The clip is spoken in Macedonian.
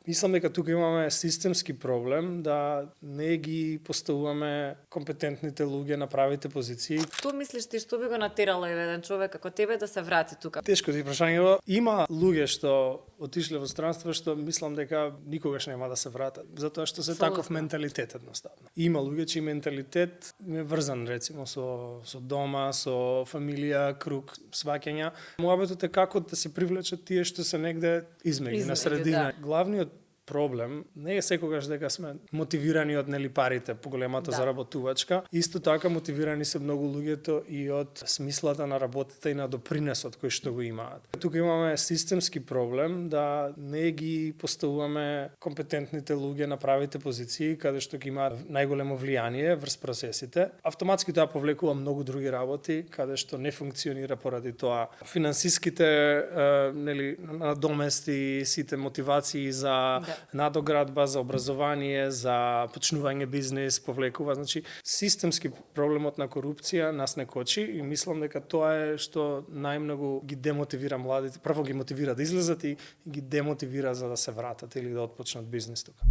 Мислам дека тука имаме системски проблем да не ги поставуваме компетентните луѓе на правите позиции. Што мислиш ти, што би го натерало еден човек како тебе да се врати тука? Тешко ти прашање. Има луѓе што отишле во странство што мислам дека никогаш нема да се вратат, затоа што се таков менталитет едноставно. Има луѓе чиј менталитет е врзан рецимо со дома, со фамилија, круг, сваќања. Муабетот е како да се привлечат тие што се негде измеѓу на средина. Да. Главниот проблем не е секогаш дека сме мотивирани од парите, поголемата заработувачка. Исто така мотивирани се многу луѓето и од смислата на работата и на допринесот кој што го имаат. Тука имаме системски проблем да не ги поставуваме компетентните луѓе на правите позиции каде што ги имаат најголемо влијание врз процесите. Автоматски тоа повлекува многу други работи каде што не функционира поради тоа. Финансиските надомести, сите мотивации за надоградба, за образование, за почнување бизнес, повлекува. Значи, системски проблемот на корупција нас не кочи и мислам дека тоа е што најмногу ги демотивира младите. Прво ги мотивира да излезат и ги демотивира за да се вратат или да отпочнат бизнес тука.